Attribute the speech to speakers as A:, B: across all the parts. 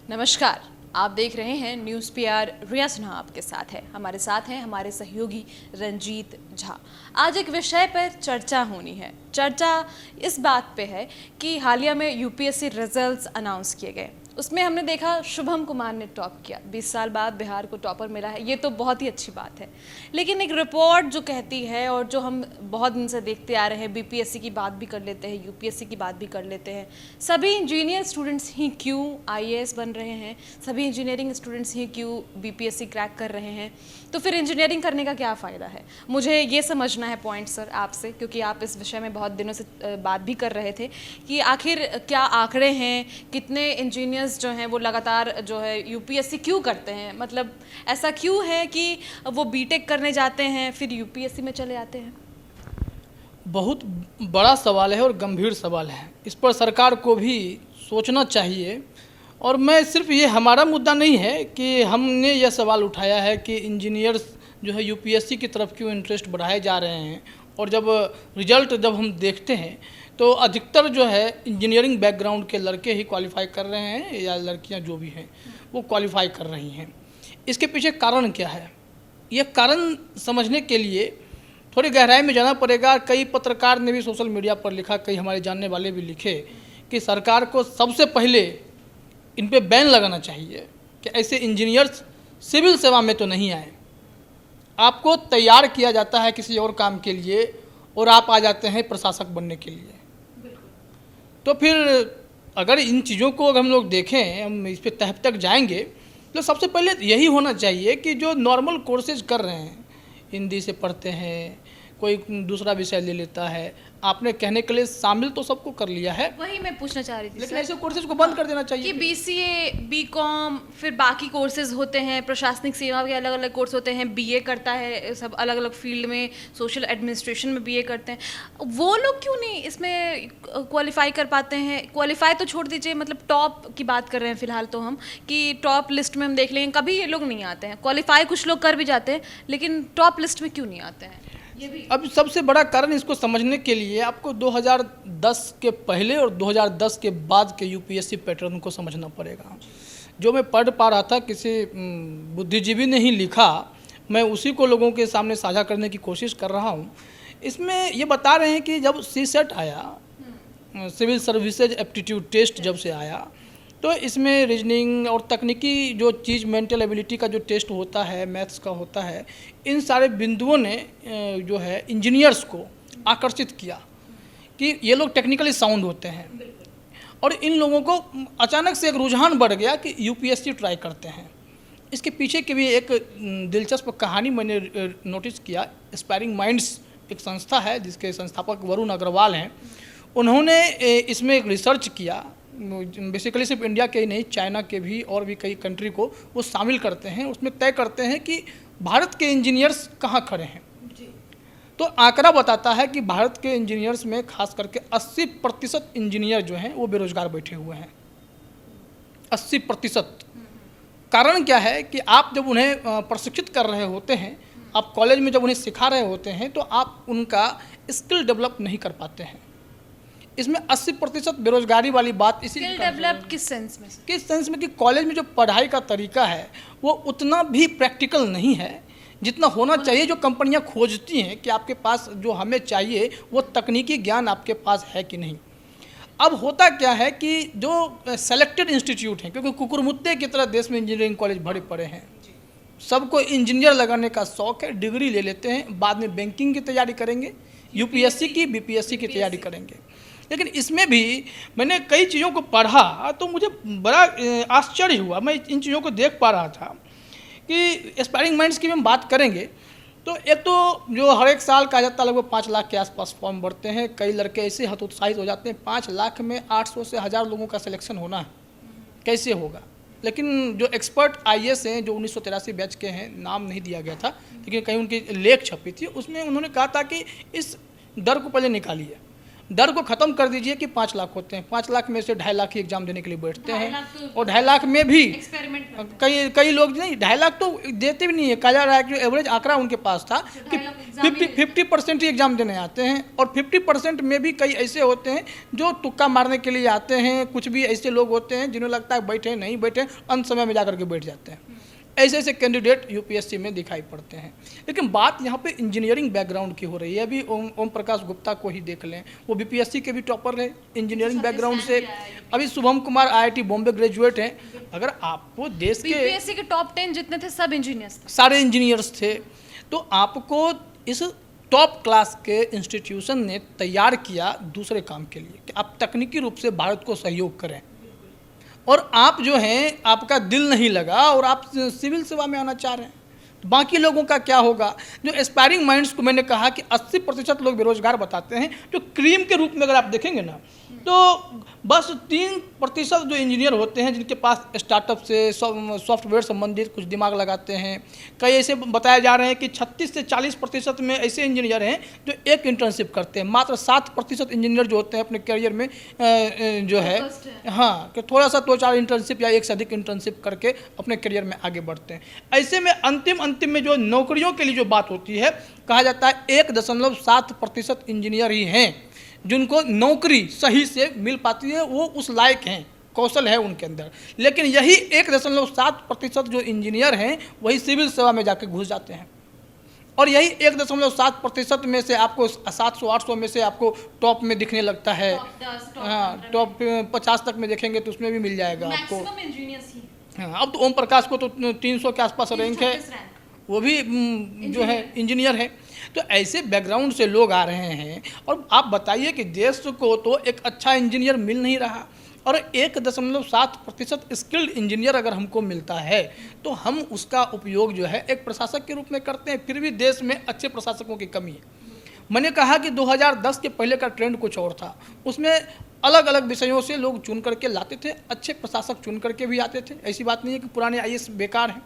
A: नमस्कार, आप देख रहे हैं न्यूज़ पीआर। रिया सिन्हा आपके साथ है। हमारे साथ हैं हमारे सहयोगी रंजीत झा। आज एक विषय पर चर्चा होनी है। चर्चा इस बात पे है कि हालिया में यूपीएससी रिजल्ट्स अनाउंस किए गए। उसमें हमने देखा शुभम कुमार ने टॉप किया। 20 साल बाद बिहार को टॉपर मिला है, ये तो बहुत ही अच्छी बात है। लेकिन एक रिपोर्ट जो कहती है और जो हम बहुत दिन से देखते आ रहे हैं, बीपीएससी की बात भी कर लेते हैं, यूपीएससी की बात भी कर लेते हैं, सभी इंजीनियर स्टूडेंट्स ही क्यों आईएएस बन रहे हैं, सभी इंजीनियरिंग स्टूडेंट्स ही क्यों बीपीएससी क्रैक कर रहे हैं, तो फिर इंजीनियरिंग करने का क्या फ़ायदा है। मुझे ये समझना है पॉइंट सर आपसे, क्योंकि आप इस विषय में बहुत दिनों से बात भी कर रहे थे कि आखिर क्या आंकड़े हैं, कितने इंजीनियर्स जो हैं वो लगातार जो है यूपीएससी क्यों करते हैं, मतलब ऐसा क्यों है कि वो बीटेक करने जाते हैं फिर यूपीएससी में चले आते हैं।
B: बहुत बड़ा सवाल है और गंभीर सवाल है। इस पर सरकार को भी सोचना चाहिए। और मैं सिर्फ ये हमारा मुद्दा नहीं है कि हमने यह सवाल उठाया है कि इंजीनियर्स जो है यूपीएससी की तरफ क्यों इंटरेस्ट बढ़ाए जा रहे हैं, और जब रिजल्ट जब हम देखते हैं तो अधिकतर जो है इंजीनियरिंग बैकग्राउंड के लड़के ही क्वालिफाई कर रहे हैं, या लड़कियां जो भी हैं वो क्वालिफाई कर रही हैं। इसके पीछे कारण क्या है, ये कारण समझने के लिए थोड़ी गहराई में जाना पड़ेगा। कई पत्रकार ने भी सोशल मीडिया पर लिखा, कई हमारे जानने वाले भी लिखे कि सरकार को सबसे पहले इन पे बैन लगाना चाहिए कि ऐसे इंजीनियर्स सिविल सेवा में तो नहीं आए। आपको तैयार किया जाता है किसी और काम के लिए और आप आ जाते हैं प्रशासक बनने के लिए। तो फिर अगर इन चीज़ों को अगर हम लोग देखें, हम इस पे तह तक जाएंगे, तो सबसे पहले यही होना चाहिए कि जो नॉर्मल कोर्सेज कर रहे हैं, हिंदी से पढ़ते हैं, कोई दूसरा विषय ले लेता है, आपने कहने के लिए शामिल तो सबको कर लिया है।
A: वही मैं पूछना चाह रही थी,
B: लेकिन ऐसे कोर्सेज को बंद कर देना चाहिए
A: कि बीसीए, बीकॉम, फिर बाकी कोर्सेज होते हैं, प्रशासनिक सेवा के अलग अलग कोर्स होते हैं, बीए करता है सब अलग अलग फील्ड में, सोशल एडमिनिस्ट्रेशन में बीए करते हैं, वो लोग क्यों नहीं इसमें क्वालिफाई कर पाते हैं। क्वालिफाई तो छोड़ दीजिए, मतलब टॉप की बात कर रहे हैं फिलहाल तो हम, कि टॉप लिस्ट में हम देख लेंगे, कभी ये लोग नहीं आते हैं। क्वालिफाई कुछ लोग कर भी जाते हैं, लेकिन टॉप लिस्ट में क्यों नहीं आते हैं।
B: अब सबसे बड़ा कारण इसको समझने के लिए आपको 2010 के पहले और 2010 के बाद के यूपीएससी पैटर्न को समझना पड़ेगा। जो मैं पढ़ पा रहा था, किसी बुद्धिजीवी ने ही लिखा, मैं उसी को लोगों के सामने साझा करने की कोशिश कर रहा हूँ। इसमें ये बता रहे हैं कि जब सीसेट आया, सिविल सर्विसेज एप्टीट्यूड टेस्ट जब से आया, तो इसमें रीजनिंग और तकनीकी जो चीज़, मेंटल एबिलिटी का जो टेस्ट होता है, मैथ्स का होता है, इन सारे बिंदुओं ने जो है इंजीनियर्स को आकर्षित किया कि ये लोग टेक्निकली साउंड होते हैं। और इन लोगों को अचानक से एक रुझान बढ़ गया कि यूपीएससी ट्राई करते हैं। इसके पीछे की भी एक दिलचस्प कहानी मैंने नोटिस किया। एस्पायरिंग माइंड्स एक संस्था है जिसके संस्थापक वरुण अग्रवाल हैं। उन्होंने इसमें एक रिसर्च किया। बेसिकली सिर्फ इंडिया के ही नहीं, चाइना के भी और भी कई कंट्री को वो शामिल करते हैं। उसमें तय करते हैं कि भारत के इंजीनियर्स कहाँ खड़े हैं। तो आंकड़ा बताता है कि भारत के इंजीनियर्स में खास करके 80% इंजीनियर जो हैं वो बेरोजगार बैठे हुए हैं। 80%। कारण क्या है कि आप जब उन्हें प्रशिक्षित कर रहे होते हैं, आप कॉलेज में जब उन्हें सिखा रहे होते हैं, तो आप उनका स्किल डेवलप नहीं कर पाते हैं। इसमें 80% बेरोजगारी वाली बात इसी
A: डेवलप किस सेंस में?
B: किस सेंस में कि कॉलेज में जो पढ़ाई का तरीका है वो उतना भी प्रैक्टिकल नहीं है जितना होना चाहिए। जो कंपनियां खोजती हैं कि आपके पास जो हमें चाहिए वो तकनीकी ज्ञान आपके पास है कि नहीं। अब होता क्या है कि जो सेलेक्टेड इंस्टीट्यूट हैं, क्योंकि कुकुरमुत्ते की तरह देश में इंजीनियरिंग कॉलेज भरे पड़े हैं, सबको इंजीनियर लगाने का शौक है, डिग्री ले लेते हैं, बाद में बैंकिंग की तैयारी करेंगे, यूपीएससी की, बीपीएससी की तैयारी करेंगे। लेकिन इसमें भी मैंने कई चीज़ों को पढ़ा तो मुझे बड़ा आश्चर्य हुआ। मैं इन चीज़ों को देख पा रहा था कि एस्पायरिंग माइंड्स की हम बात करेंगे तो एक तो जो हर एक साल कहा जाता है लगभग 5 लाख के आसपास फॉर्म भरते हैं। कई लड़के ऐसे हतोत्साहित हो जाते हैं, 5 लाख में 800 से 1000 लोगों का सिलेक्शन होना है, कैसे होगा। लेकिन जो एक्सपर्ट आईएएस हैं, जो 1983 बैच के हैं, नाम नहीं दिया गया था लेकिन कहीं उनकी लेख छपी थी, उसमें उन्होंने कहा था कि इस डर को पहले निकालिए, डर को ख़त्म कर दीजिए कि 5 लाख होते हैं। 5 लाख में से 2.5 लाख ही एग्जाम देने के लिए बैठते हैं, और 2.5 लाख में भी कई कई लोग नहीं 2.5 लाख तो देते भी नहीं है। कहा जा रहा है कि एवरेज आंकड़ा उनके पास था कि 50% ही एग्जाम देने आते हैं, और 50% में भी कई ऐसे होते हैं जो तुक्का मारने के लिए आते हैं। कुछ भी ऐसे लोग होते हैं जिन्हें लगता है बैठे नहीं बैठे, अंत समय में जाकर के बैठ जाते हैं। ऐसे ऐसे कैंडिडेट यूपीएससी में दिखाई पड़ते हैं। लेकिन बात यहाँ पे इंजीनियरिंग बैकग्राउंड की हो रही है। अभी ओम प्रकाश गुप्ता को ही देख लें, वो बीपीएससी के भी टॉपर रहे इंजीनियरिंग बैकग्राउंड से। अभी शुभम कुमार आईआईटी बॉम्बे ग्रेजुएट हैं। अगर आपको देश के
A: बीपीएससी के टॉप 10 जितने थे सब इंजीनियर्स थे,
B: सारे इंजीनियर्स थे, तो आपको इस टॉप क्लास के इंस्टीट्यूशन ने तैयार किया दूसरे काम के लिए कि आप तकनीकी रूप से भारत को सहयोग करें, और आप जो हैं आपका दिल नहीं लगा और आप सिविल सेवा में आना चाह रहे हैं, तो बाकी लोगों का क्या होगा? जो एस्पायरिंग माइंड्स को मैंने कहा कि 80% लोग बेरोजगार बताते हैं, जो क्रीम के रूप में अगर आप देखेंगे ना, तो बस 3% जो इंजीनियर होते हैं जिनके पास स्टार्टअप से सॉफ्टवेयर संबंधित कुछ दिमाग लगाते हैं। कई ऐसे बताए जा रहे हैं कि 36 से 40% में ऐसे इंजीनियर हैं जो एक इंटर्नशिप करते हैं। मात्र 7% इंजीनियर जो होते हैं अपने करियर में जो है हाँ कि थोड़ा सा 2-4 इंटर्नशिप या एक से अधिक इंटर्नशिप करके अपने करियर में आगे बढ़ते हैं। ऐसे में अंतिम में जो नौकरियों के लिए जो बात होती है, कहा जाता है 1.7% इंजीनियर ही हैं जिनको नौकरी सही से मिल पाती है, वो उस लायक हैं, कौशल है उनके अंदर। लेकिन यही 1.7% जो इंजीनियर हैं वही सिविल सेवा में जाके घुस जाते हैं, और यही 1.7% में से आपको 700-800 में से आपको टॉप में दिखने लगता है। हाँ, टॉप 50 तक में देखेंगे तो उसमें भी मिल जाएगा आपको। हाँ, अब तो ओम प्रकाश को तो 300 के आसपास रैंक है, वो भी जो है इंजीनियर है। तो ऐसे बैकग्राउंड से लोग आ रहे हैं, और आप बताइए कि देश को तो एक अच्छा इंजीनियर मिल नहीं रहा, और 1.7% स्किल्ड इंजीनियर अगर हमको मिलता है तो हम उसका उपयोग जो है एक प्रशासक के रूप में करते हैं। फिर भी देश में अच्छे प्रशासकों की कमी है। मैंने कहा कि 2010 के पहले का ट्रेंड कुछ और था, उसमें अलग अलग विषयों से लोग चुन करके लाते थे, अच्छे प्रशासक चुन करके भी आते थे। ऐसी बात नहीं है कि पुराने आईएएस बेकार हैं,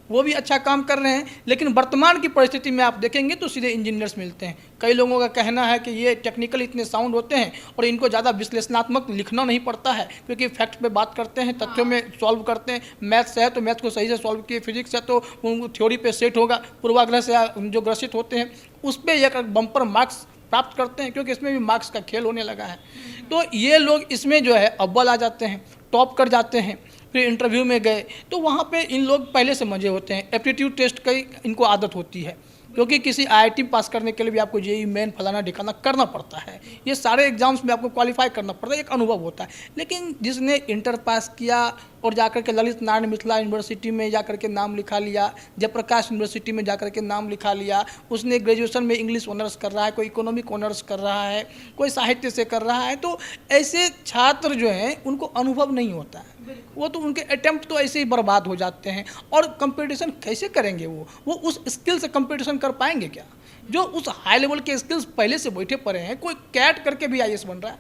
B: वो भी अच्छा काम कर रहे हैं। लेकिन वर्तमान की परिस्थिति में आप देखेंगे तो सीधे इंजीनियर्स मिलते हैं। कई लोगों का कहना है कि ये टेक्निकल इतने साउंड होते हैं और इनको ज़्यादा विश्लेषणात्मक लिखना नहीं पड़ता है, क्योंकि फैक्ट पे बात करते हैं, तथ्यों में सॉल्व करते हैं। मैथ्स है तो मैथ्स को सही से सॉल्व किए, फिजिक्स है तो थ्योरी पे सेट होगा, पूर्वाग्रह से जो ग्रसित होते हैं उस पर एक बम्पर मार्क्स प्राप्त करते हैं, क्योंकि इसमें भी मार्क्स का खेल होने लगा है। तो ये लोग इसमें जो है अव्वल आ जाते हैं, टॉप कर जाते हैं। फिर इंटरव्यू में गए तो वहाँ पे इन लोग पहले से मजे होते हैं। एप्टीट्यूड टेस्ट की इनको आदत होती है, क्योंकि किसी आईआईटी पास करने के लिए भी आपको जेईई मेन फलाना ढिकाना करना पड़ता है। ये सारे एग्जाम्स में आपको क्वालिफाई करना पड़ता है, एक अनुभव होता है। लेकिन जिसने इंटर पास किया और जाकर के ललित नारायण मिथिला यूनिवर्सिटी में जाकर के नाम लिखा लिया, जयप्रकाश यूनिवर्सिटी में जाकर के नाम लिखा लिया, उसने ग्रेजुएशन में इंग्लिश ऑनर्स कर रहा है, कोई इकोनॉमिक ऑनर्स कर रहा है, कोई साहित्य से कर रहा है, तो ऐसे छात्र जो हैं उनको अनुभव नहीं होता है। वो तो उनके अटेम्प्ट तो ऐसे ही बर्बाद हो जाते हैं। और कंपटीशन कैसे करेंगे? वो उस स्किल से कंपटीशन कर पाएंगे क्या? जो उस हाई लेवल के स्किल्स पहले से बैठे पड़े हैं, कोई कैट करके भी आईएएस बन रहा है।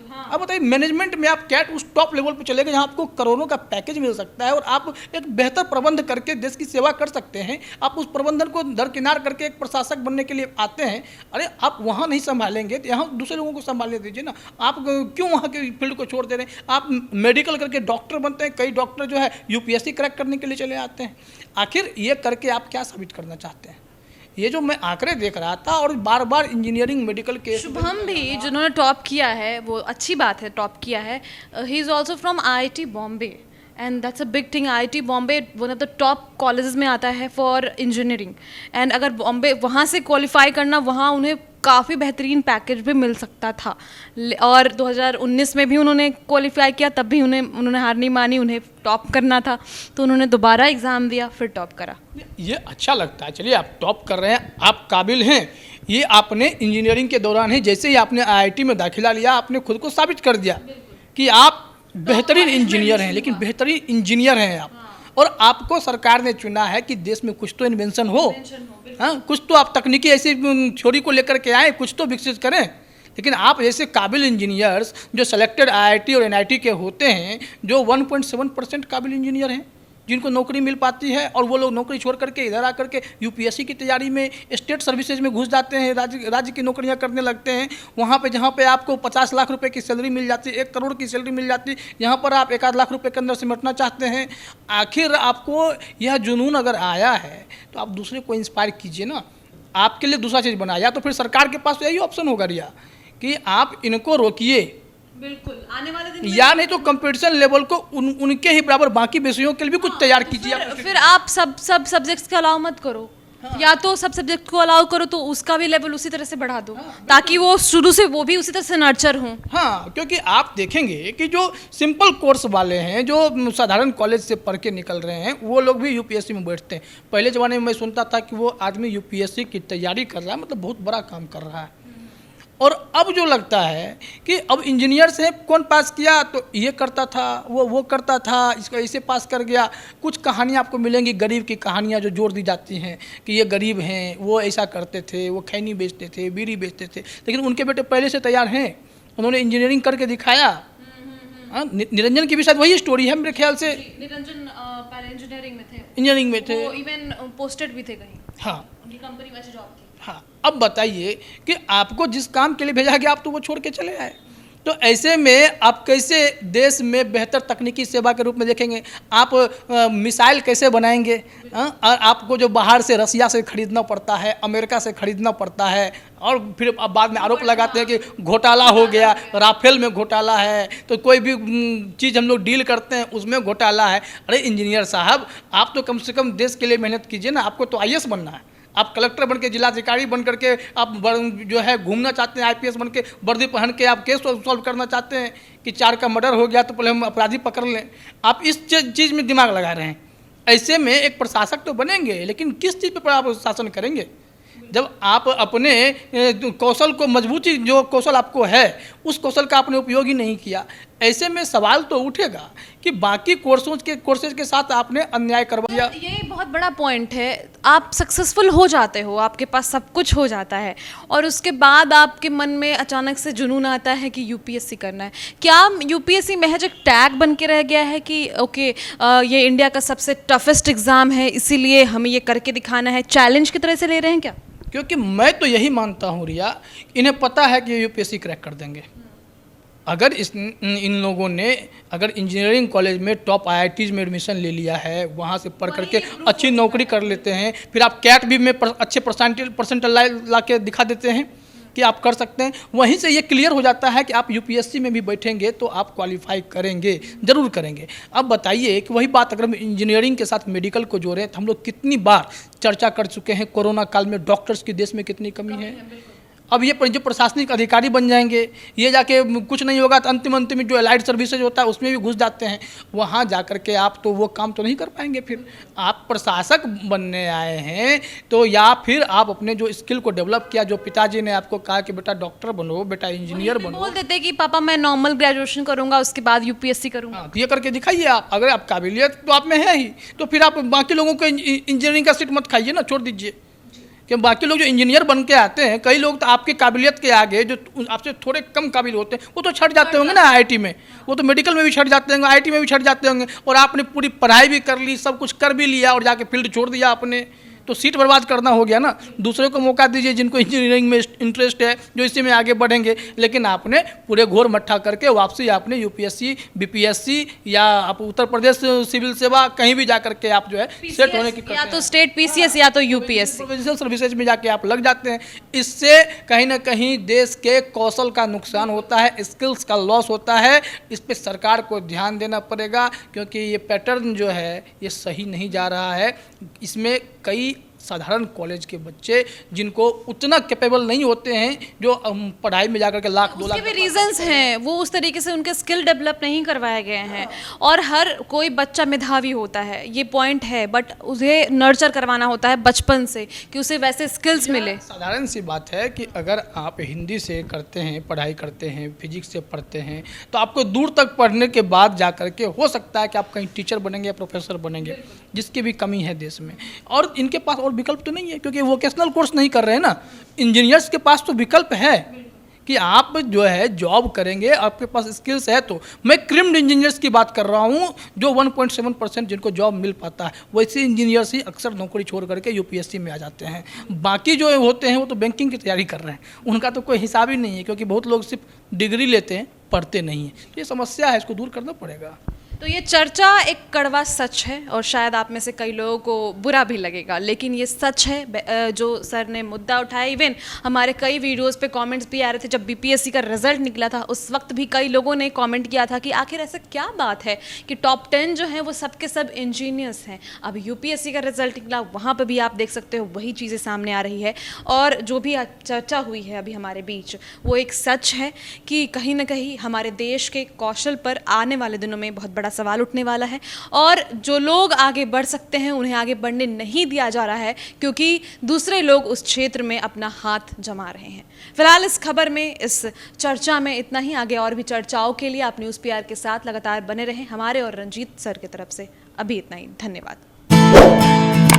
A: हाँ।
B: अब बताइए, मैनेजमेंट में आप कैट उस टॉप लेवल पे चले गए जहाँ आपको करोड़ों का पैकेज मिल सकता है और आप एक बेहतर प्रबंध करके देश की सेवा कर सकते हैं। आप उस प्रबंधन को दरकिनार करके एक प्रशासक बनने के लिए आते हैं। अरे आप वहाँ नहीं संभालेंगे तो यहाँ दूसरे लोगों को संभालने दीजिए ना। आप क्यों वहाँ के फील्ड को छोड़ दे रहे हैं? आप मेडिकल करके डॉक्टर बनते हैं। कई डॉक्टर जो है यूपीएससी क्रैक करने के लिए चले आते हैं। आखिर ये करके आप क्या साबित करना चाहते हैं? ये जो मैं आंकड़े देख रहा था और बार बार इंजीनियरिंग मेडिकल के
A: शुभम भी जिन्होंने टॉप किया है, वो अच्छी बात है, टॉप किया है। He is also from IIT Bombay and that's a big thing. IIT Bombay one of the top colleges में आता है फॉर इंजीनियरिंग। एंड अगर बॉम्बे वहाँ से क्वालिफाई करना, वहाँ उन्हें काफ़ी बेहतरीन पैकेज भी मिल सकता था। और 2019 में भी उन्होंने क्वालिफाई किया, तब भी उन्होंने हार नहीं मानी, उन्हें टॉप करना था, तो उन्होंने दोबारा एग्ज़ाम दिया, फिर टॉप करा।
B: ये अच्छा लगता है। चलिए, आप टॉप कर रहे हैं, आप काबिल हैं। ये आपने इंजीनियरिंग के दौरान ही, जैसे ही आपने IIT में दाखिला लिया, आपने खुद को साबित कर दिया कि आप बेहतरीन इंजीनियर हैं। लेकिन बेहतरीन इंजीनियर हैं आप, और आपको सरकार ने चुना है कि देश में कुछ तो इन्वेंशन हो। हाँ, कुछ तो आप तकनीकी ऐसी थ्योरी को लेकर के आए, कुछ तो विकसित करें। लेकिन आप जैसे काबिल इंजीनियर्स जो सेलेक्टेड IIT और NIT के होते हैं, जो 1.7% काबिल इंजीनियर हैं, जिनको नौकरी मिल पाती है, और वो लोग नौकरी छोड़ करके इधर आकर के यूपीएससी की तैयारी में स्टेट सर्विसेज में घुस जाते हैं, राज्य की नौकरियां करने लगते हैं। वहाँ पे जहाँ पे आपको 50 लाख रुपए की सैलरी मिल जाती है, 1 करोड़ की सैलरी मिल जाती है, यहाँ पर आप 1 आध लाख रुपए के अंदर सिमटना चाहते हैं। आखिर आपको यह जुनून अगर आया है तो आप दूसरे को इंस्पायर कीजिए ना, आपके लिए दूसरा चीज़ बनाया। तो फिर सरकार के पास यही ऑप्शन होगा रिया कि आप इनको रोकिए,
A: बिल्कुल आने वाले दिन में,
B: या नहीं तो कंपटीशन लेवल को उनके ही बराबर बाकी विषयों के लिए भी कुछ तैयार कीजिए।
A: फिर आप सब सब्जेक्ट्स को अलाउ मत करो, या तो सब सब्जेक्ट को अलाउ करो तो उसका भी लेवल उसी तरह से बढ़ा दो, ताकि वो शुरू से वो भी उसी तरह से नर्चर हों।
B: हाँ, क्योंकि आप देखेंगे कि जो सिंपल कोर्स वाले हैं, जो साधारण कॉलेज से पढ़ के निकल रहे हैं, वो लोग भी यूपीएससी में बैठते हैं। पहले ज़माने में मैं सुनता था कि वो आदमी यूपीएससी की तैयारी कर रहा है, मतलब बहुत बड़ा काम कर रहा है। और अब जो लगता है कि अब इंजीनियर से कौन पास किया, तो ये करता था, वो करता था, इसको ऐसे पास कर गया। कुछ कहानियाँ आपको मिलेंगी, गरीब की कहानियाँ जो जोड़ दी जाती हैं कि ये गरीब हैं, वो ऐसा करते थे, वो खैनी बेचते थे, बीड़ी बेचते थे, लेकिन उनके बेटे पहले से तैयार हैं, उन्होंने इंजीनियरिंग करके दिखाया। हाँ, निरंजन की भी शायद वही स्टोरी है मेरे ख्याल से।
A: निरंजन पहले
B: इंजीनियरिंग में थे,
A: वो इवन पोस्टेड भी थे कहीं,
B: हाँ,
A: उनकी कंपनी में जॉब थी।
B: हाँ, अब बताइए कि आपको जिस काम के लिए भेजा गया आप तो वो छोड़ के चले आए। तो ऐसे में आप कैसे देश में बेहतर तकनीकी सेवा के रूप में देखेंगे? आप मिसाइल कैसे बनाएंगे? और आपको जो बाहर से रसिया से खरीदना पड़ता है, अमेरिका से खरीदना पड़ता है, और फिर अब बाद में आरोप लगाते हैं कि घोटाला हो गया, राफेल में घोटाला है, तो कोई भी चीज़ हम लोग डील करते हैं उसमें घोटाला है। अरे इंजीनियर साहब, आप तो कम से कम देश के लिए मेहनत कीजिए ना। आपको तो आईएएस बनना है, आप कलेक्टर बन के, जिलाधिकारी बन करके आप जो है घूमना चाहते हैं, आईपीएस बन के वर्दी पहन के आप केस सॉल्व करना चाहते हैं कि 4 का मर्डर हो गया तो पहले हम अपराधी पकड़ लें। आप इस चीज़ में दिमाग लगा रहे हैं। ऐसे में एक प्रशासक तो बनेंगे, लेकिन किस चीज़ पर आप शासन करेंगे? जब आप अपने कौशल को, मजबूती जो कौशल आपको है, उस कौशल का आपने उपयोग ही नहीं किया। ऐसे में सवाल तो उठेगा कि बाकी कोर्सेज के साथ आपने अन्याय करवा दिया।
A: ये बहुत बड़ा पॉइंट है। आप सक्सेसफुल हो जाते हो, आपके पास सब कुछ हो जाता है, और उसके बाद आपके मन में अचानक से जुनून आता है कि यूपीएससी करना है। क्या यूपीएससी महज एक टैग बन के रह गया है कि ओके ये इंडिया का सबसे टफेस्ट एग्ज़ाम है, इसीलिए हमें ये करके दिखाना है, चैलेंज की तरह से ले रहे हैं क्या?
B: क्योंकि मैं तो यही मानता हूँ रिया, इन्हें पता है कि यूपीएससी क्रैक कर देंगे। अगर इन लोगों ने अगर इंजीनियरिंग कॉलेज में टॉप आईआईटीज़ में एडमिशन ले लिया है, वहाँ से पढ़ करके अच्छी नौकरी कर लेते हैं, फिर आप कैट भी में अच्छे परसेंटेज ला के दिखा देते हैं कि आप कर सकते हैं, वहीं से ये क्लियर हो जाता है कि आप यूपीएससी में भी बैठेंगे तो आप क्वालिफाई करेंगे, ज़रूर करेंगे। अब बताइए कि वही बात अगर हम इंजीनियरिंग के साथ मेडिकल को जोड़ें तो हम लोग कितनी बार चर्चा कर चुके हैं, कोरोना काल में डॉक्टर्स की देश में कितनी कमी है। अब ये जो प्रशासनिक अधिकारी बन जाएंगे, ये जाके कुछ नहीं होगा तो अंतिम जो एलाइड सर्विसेज होता है उसमें भी घुस जाते हैं। वहाँ जा कर के आप तो वो काम तो नहीं कर पाएंगे। फिर आप प्रशासक बनने आए हैं तो, या फिर आप अपने जो स्किल को डेवलप किया, जो पिताजी ने आपको कहा कि बेटा डॉक्टर बनो, बेटा इंजीनियर बनो,
A: बोल देते कि पापा मैं नॉर्मल ग्रेजुएशन करूंगा, उसके बाद यूपीएससी करूंगा।
B: हाँ, ये करके दिखाइए आप। अगर आप काबिलियत तो आप में है ही, तो फिर आप बाकी लोगों को इंजीनियरिंग का सीट मत खाइए ना, छोड़ दीजिए। कि बाकी लोग जो इंजीनियर बन के आते हैं, कई लोग तो आपकी काबिलियत के आगे, जो आपसे थोड़े कम काबिल होते हैं, वो तो छट जाते होंगे ना आईआईटी में, वो तो मेडिकल में भी छट जाते होंगे, आईआईटी में भी छट जाते होंगे, और आपने पूरी पढ़ाई भी कर ली, सब कुछ कर भी लिया, और जाके फील्ड छोड़ दिया आपने, तो सीट बर्बाद करना हो गया ना। दूसरे को मौका दीजिए जिनको इंजीनियरिंग में इंटरेस्ट है, जो इसी में आगे बढ़ेंगे। लेकिन आपने पूरे घोर मट्ठा करके वापसी आपने यूपीएससी, बीपीएससी, या आप उत्तर प्रदेश सिविल सेवा, कहीं भी जा करके आप जो है सेट होने की,
A: या तो स्टेट पीसीएस या तो यूपीएससी,
B: प्रोविंशियल सर्विसेज में जाके आप लग जाते हैं। इससे कहीं ना कहीं देश के कौशल का नुकसान होता है, स्किल्स का लॉस होता है। इस पर सरकार को ध्यान देना पड़ेगा, क्योंकि ये पैटर्न जो है ये सही नहीं जा रहा है। इसमें कई साधारण कॉलेज के बच्चे जिनको उतना कैपेबल नहीं होते हैं, जो पढ़ाई में जाकर के लाख 2 लाख,
A: उसके भी रीजंस हैं, वो उस तरीके से उनके स्किल डेवलप नहीं करवाए गए हैं। और हर कोई बच्चा मेधावी होता है, ये पॉइंट है, बट उसे नर्चर करवाना होता है बचपन से कि उसे वैसे स्किल्स मिले।
B: साधारण सी बात है कि अगर आप हिंदी से करते हैं, पढ़ाई करते हैं, फिजिक्स से पढ़ते हैं, तो आपको दूर तक पढ़ने के बाद जा करके हो सकता है कि आप कहीं टीचर बनेंगे या प्रोफेसर बनेंगे, जिसकी भी कमी है देश में। और इनके पास और विकल्प तो नहीं है, क्योंकि वोकेशनल कोर्स नहीं कर रहे हैं ना। इंजीनियर्स के पास तो विकल्प है कि आप जो है जॉब करेंगे, आपके पास स्किल्स है तो। मैं क्रिम्ड इंजीनियर्स की बात कर रहा हूँ जो 1.7% जिनको जॉब मिल पाता है, वैसे इंजीनियर्स ही अक्सर नौकरी छोड़ करके यूपीएससी में आ जाते हैं। बाकी जो होते हैं वो तो बैंकिंग की तैयारी कर रहे हैं, उनका तो कोई हिसाब ही नहीं है, क्योंकि बहुत लोग सिर्फ डिग्री लेते हैं, पढ़ते नहीं हैं। ये समस्या है, इसको दूर करना पड़ेगा।
A: तो ये चर्चा एक कड़वा सच है और शायद आप में से कई लोगों को बुरा भी लगेगा, लेकिन ये सच है जो सर ने मुद्दा उठाया। इवन हमारे कई वीडियोस पे कमेंट्स भी आ रहे थे, जब बीपीएससी का रिजल्ट निकला था उस वक्त भी कई लोगों ने कमेंट किया था कि आखिर ऐसा क्या बात है कि टॉप 10 जो हैं वो सबके सब इंजीनियर्स हैं। अब यूपीएससी का रिजल्ट निकला, वहाँ पर भी आप देख सकते हो वही चीज़ें सामने आ रही है। और जो भी चर्चा हुई है अभी हमारे बीच, वो एक सच है कि कहीं ना कहीं हमारे देश के कौशल पर आने वाले दिनों में बहुत बड़ा सवाल उठने वाला है। और जो लोग आगे बढ़ सकते हैं उन्हें आगे बढ़ने नहीं दिया जा रहा है, क्योंकि दूसरे लोग उस क्षेत्र में अपना हाथ जमा रहे हैं। फिलहाल इस खबर में, इस चर्चा में इतना ही। आगे और भी चर्चाओं के लिए आप न्यूज़ पीआर के साथ लगातार बने रहें। हमारे और रंजीत सर की तरफ से अभी इतना ही। धन्यवाद।